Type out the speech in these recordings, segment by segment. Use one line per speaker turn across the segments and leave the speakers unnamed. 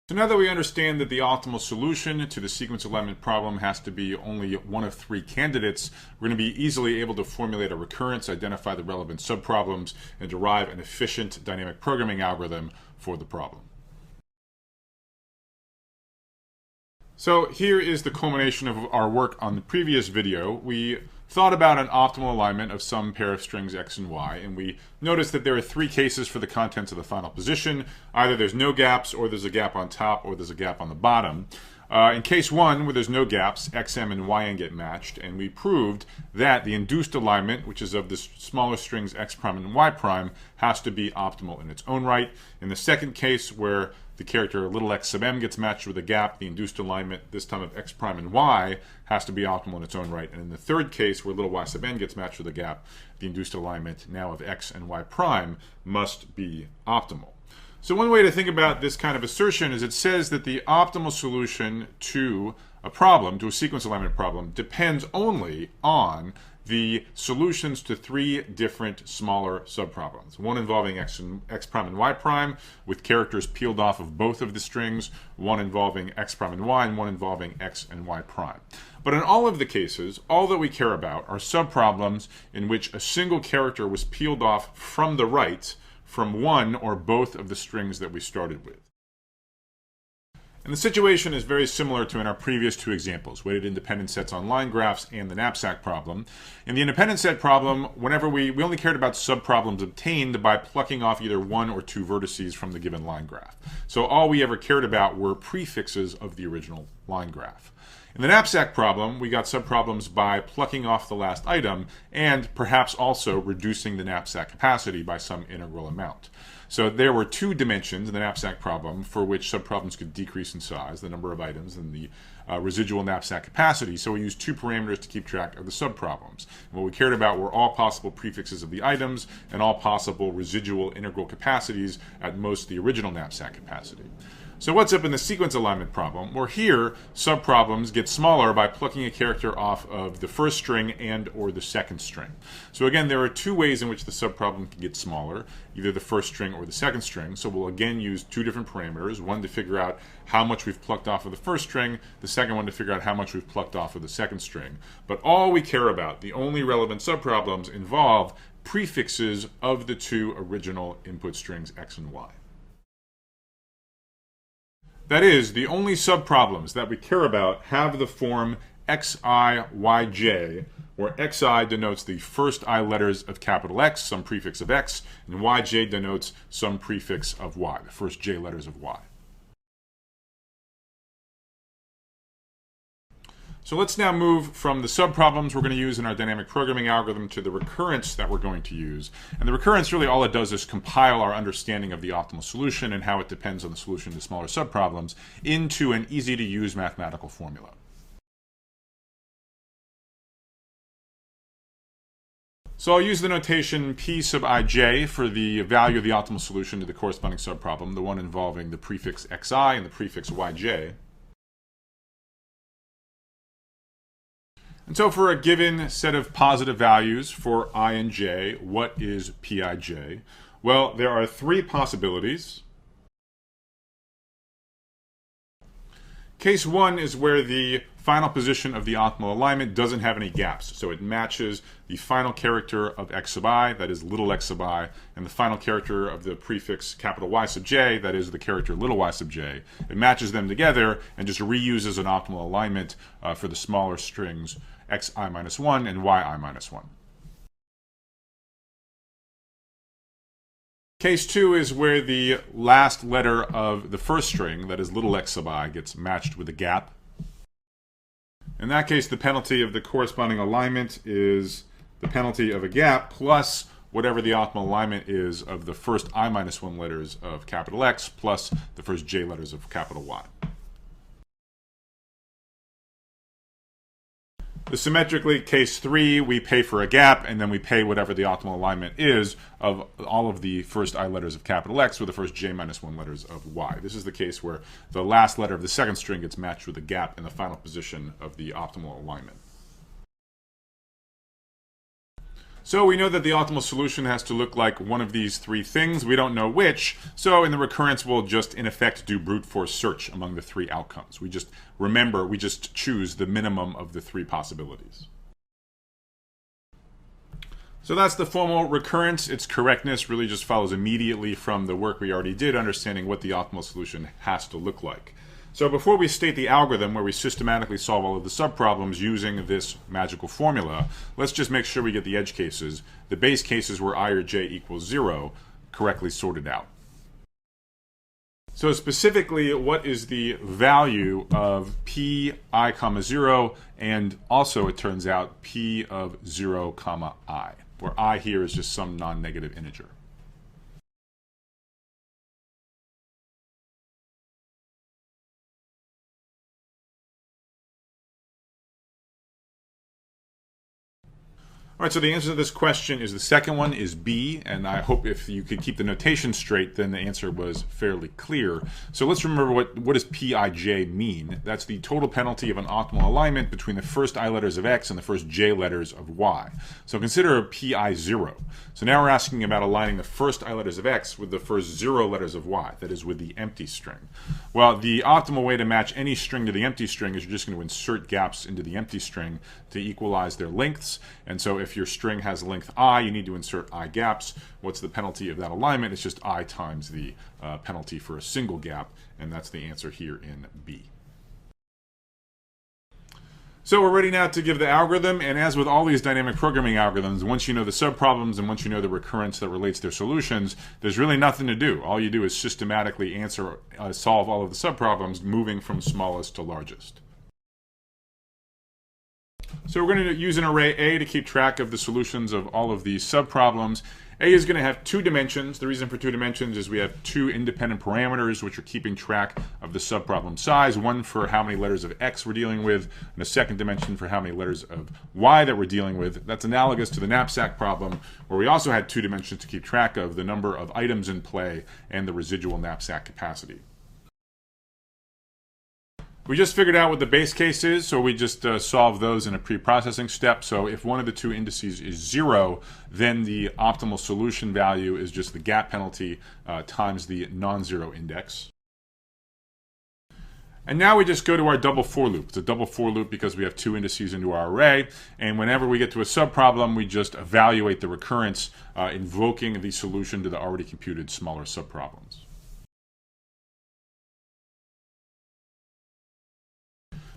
So now that we understand that the optimal solution to the sequence alignment problem has to be only one of three candidates, we're going to be easily able to formulate a recurrence, identify the relevant subproblems, and derive an efficient dynamic programming algorithm for the problem. So here is the culmination of our work on the previous video. We thought about an optimal alignment of some pair of strings x and y, and we noticed that there are three cases for the contents of the final position. Either there's no gaps, or there's a gap on top, or there's a gap on the bottom. In case one, where there's no gaps, xm and yn get matched, and we proved that the induced alignment, which is of the smaller strings x prime and y prime, has to be optimal in its own right. In the second case, where the character little x sub m gets matched with a gap, the induced alignment, this time of x prime and y, has to be optimal in its own right. And in the third case, where little y sub n gets matched with a gap, the induced alignment now of x and y prime must be optimal. So one way to think about this kind of assertion is it says that the optimal solution to a problem, to a sequence alignment problem, depends only on the solutions to three different smaller subproblems. One involving x prime and y prime with characters peeled off of both of the strings, one involving x prime and y, and one involving x and y prime. But in all of the cases, all that we care about are subproblems in which a single character was peeled off from the right from one or both of the strings that we started with. And the situation is very similar to in our previous two examples, weighted independent sets on line graphs and the knapsack problem. In the independent set problem, whenever we only cared about subproblems obtained by plucking off either one or two vertices from the given line graph. So all we ever cared about were prefixes of the original line graph. In the knapsack problem, we got subproblems by plucking off the last item and perhaps also reducing the knapsack capacity by some integral amount. So there were two dimensions in the knapsack problem for which subproblems could decrease in size, the number of items and the residual knapsack capacity. So we used two parameters to keep track of the subproblems. And what we cared about were all possible prefixes of the items and all possible residual integral capacities at most the original knapsack capacity. So what's up in the sequence alignment problem? Well, here, subproblems get smaller by plucking a character off of the first string and or the second string. So again, there are two ways in which the subproblem can get smaller, either the first string or the second string. So we'll again use two different parameters, one to figure out how much we've plucked off of the first string, the second one to figure out how much we've plucked off of the second string. But all we care about, the only relevant subproblems, involve prefixes of the two original input strings x and y. That is, the only subproblems that we care about have the form xi, yj, where xi denotes the first I letters of capital X, some prefix of x, and yj denotes some prefix of y, the first j letters of y. So let's now move from the subproblems we're going to use in our dynamic programming algorithm to the recurrence that we're going to use. And the recurrence, really all it does is compile our understanding of the optimal solution and how it depends on the solution to smaller subproblems into an easy-to-use mathematical formula. So I'll use the notation P sub ij for the value of the optimal solution to the corresponding subproblem, the one involving the prefix xi and the prefix yj. And so for a given set of positive values for I and j, what is Pij? Well, there are three possibilities. Case one is where the final position of the optimal alignment doesn't have any gaps. So it matches the final character of x sub I, that is little x sub I, and the final character of the prefix capital Y sub j, that is the character little y sub j. It matches them together and just reuses an optimal alignment for the smaller strings xi minus 1 and yi minus 1. Case 2 is where the last letter of the first string, that is little x sub I, gets matched with a gap. In that case, the penalty of the corresponding alignment is the penalty of a gap plus whatever the optimal alignment is of the first I minus 1 letters of capital X plus the first j letters of capital Y. The symmetrically, case 3, we pay for a gap, and then we pay whatever the optimal alignment is of all of the first I letters of capital X with the first j minus 1 letters of Y. This is the case where the last letter of the second string gets matched with a gap in the final position of the optimal alignment. So we know that the optimal solution has to look like one of these three things. We don't know which. So in the recurrence, we'll just, in effect, do brute force search among the three outcomes. We just choose the minimum of the three possibilities. So that's the formal recurrence. Its correctness really just follows immediately from the work we already did, understanding what the optimal solution has to look like. So before we state the algorithm where we systematically solve all of the subproblems using this magical formula, let's just make sure we get the edge cases, the base cases where I or j equals 0, correctly sorted out. So specifically, what is the value of p I comma 0, and also it turns out p of 0 comma I, where I here is just some non-negative integer. All right, so the answer to this question is the second one is B, and I hope if you could keep the notation straight, then the answer was fairly clear. So let's remember what does Pij mean? That's the total penalty of an optimal alignment between the first I letters of X and the first J letters of Y. So consider Pi 0. So now we're asking about aligning the first I letters of X with the first 0 letters of Y, that is with the empty string. Well, the optimal way to match any string to the empty string is you're just going to insert gaps into the empty string to equalize their lengths. And so if your string has length I, you need to insert I gaps. What's the penalty of that alignment? It's just I times the penalty for a single gap, and that's the answer here in B. So we're ready now to give the algorithm, and as with all these dynamic programming algorithms, once you know the subproblems and once you know the recurrence that relates their solutions, there's really nothing to do. All you do is systematically solve all of the subproblems, moving from smallest to largest. So we're going to use an array A to keep track of the solutions of all of these subproblems. A is going to have two dimensions. The reason for two dimensions is we have two independent parameters which are keeping track of the subproblem size, one for how many letters of X we're dealing with, and a second dimension for how many letters of Y that we're dealing with. That's analogous to the knapsack problem, where we also had two dimensions to keep track of the number of items in play and the residual knapsack capacity. We just figured out what the base case is, so we just solve those in a pre-processing step. So if one of the two indices is 0, then the optimal solution value is just the gap penalty times the non-zero index. And now we just go to our double for loop. It's a double for loop because we have two indices into our array, and whenever we get to a subproblem, we just evaluate the recurrence, invoking the solution to the already computed smaller subproblems.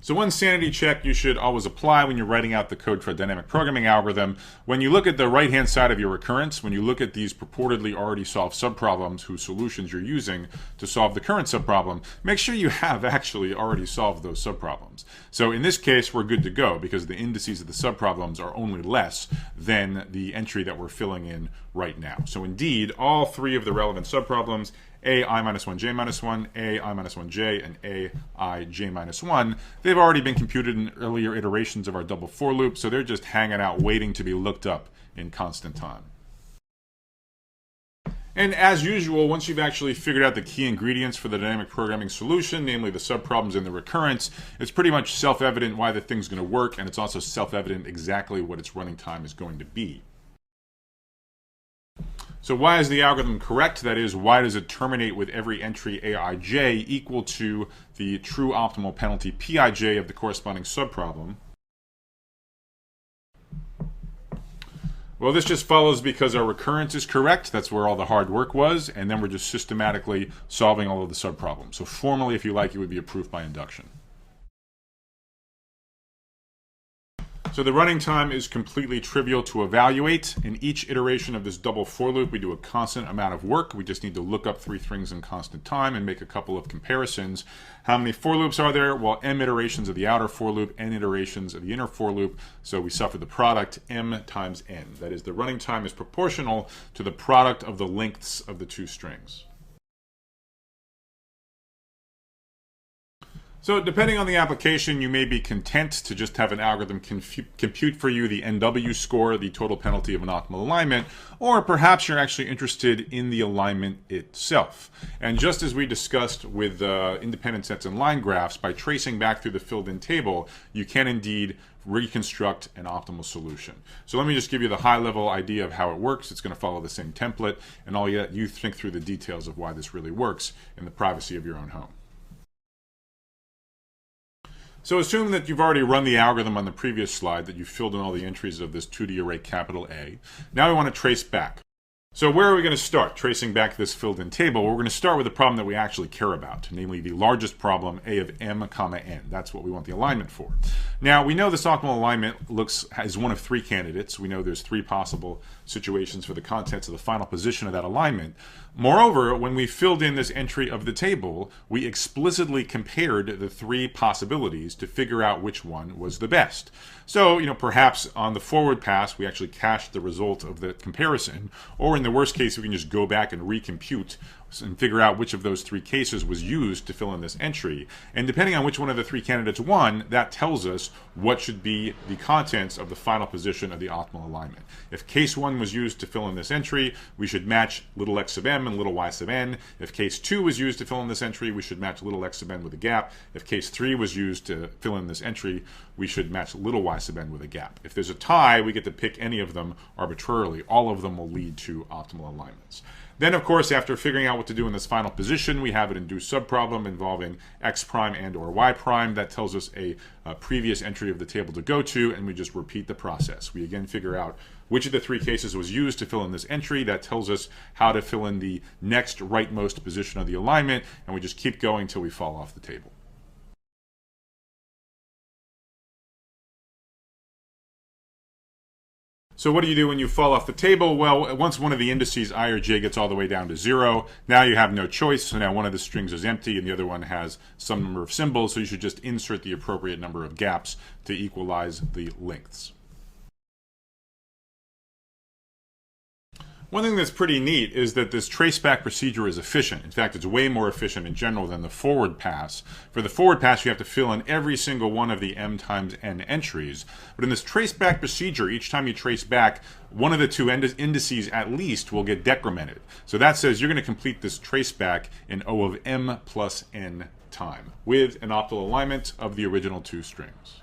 So one sanity check you should always apply when you're writing out the code for a dynamic programming algorithm. When you look at the right-hand side of your recurrence, when you look at these purportedly already solved subproblems whose solutions you're using to solve the current subproblem, make sure you have actually already solved those subproblems. So in this case, we're good to go because the indices of the subproblems are only less than the entry that we're filling in right now. So indeed, all three of the relevant subproblems, A I minus 1 J minus 1, A I minus 1 J, and A I J minus 1, they've already been computed in earlier iterations of our double for loop, so they're just hanging out waiting to be looked up in constant time. And as usual, once you've actually figured out the key ingredients for the dynamic programming solution, namely the subproblems and the recurrence, it's pretty much self-evident why the thing's going to work, and it's also self-evident exactly what its running time is going to be. So why is the algorithm correct? That is, why does it terminate with every entry Aij equal to the true optimal penalty Pij of the corresponding subproblem? Well, this just follows because our recurrence is correct. That's where all the hard work was. And then we're just systematically solving all of the subproblems. So formally, if you like, it would be a proof by induction. So the running time is completely trivial to evaluate. In each iteration of this double for loop, we do a constant amount of work. We just need to look up three strings in constant time and make a couple of comparisons. How many for loops are there? Well, m iterations of the outer for loop, n iterations of the inner for loop. So we suffer the product m times n. That is, the running time is proportional to the product of the lengths of the two strings. So depending on the application, you may be content to just have an algorithm compute for you the NW score, the total penalty of an optimal alignment, or perhaps you're actually interested in the alignment itself. And just as we discussed with independent sets and line graphs, by tracing back through the filled-in table, you can indeed reconstruct an optimal solution. So let me just give you the high-level idea of how it works. It's going to follow the same template, and I'll let you think through the details of why this really works in the privacy of your own home. So assume that you've already run the algorithm on the previous slide, that you've filled in all the entries of this 2D array capital A. Now we want to trace back. So where are we going to start tracing back this filled-in table? Well, we're going to start with the problem that we actually care about, namely the largest problem, A of m comma n. That's what we want the alignment for. Now, we know this optimal alignment is one of three candidates. We know there's three possible situations for the contents of the final position of that alignment. Moreover, when we filled in this entry of the table, we explicitly compared the three possibilities to figure out which one was the best. So, perhaps on the forward pass, we actually cached the result of the comparison, or in the worst case, we can just go back and recompute and figure out which of those three cases was used to fill in this entry. And depending on which one of the three candidates won, that tells us what should be the contents of the final position of the optimal alignment. If case 1 was used to fill in this entry, we should match little x sub m and little y sub n. If case 2 was used to fill in this entry, we should match little x sub n with a gap. If case 3 was used to fill in this entry, we should match little y sub n with a gap. If there's a tie, we get to pick any of them arbitrarily. All of them will lead to optimal alignments. Then, of course, after figuring out what to do in this final position, we have an induced subproblem involving x prime and or y prime. That tells us a previous entry of the table to go to, and we just repeat the process. We again figure out which of the three cases was used to fill in this entry. That tells us how to fill in the next rightmost position of the alignment, and we just keep going until we fall off the table. So what do you do when you fall off the table? Well, once one of the indices, I or j, gets all the way down to 0, now you have no choice. So now one of the strings is empty and the other one has some number of symbols. So you should just insert the appropriate number of gaps to equalize the lengths. One thing that's pretty neat is that this traceback procedure is efficient. In fact, it's way more efficient in general than the forward pass. For the forward pass, you have to fill in every single one of the m times n entries. But in this traceback procedure, each time you trace back, one of the two indices at least will get decremented. So that says you're going to complete this traceback in O of m plus n time with an optimal alignment of the original two strings.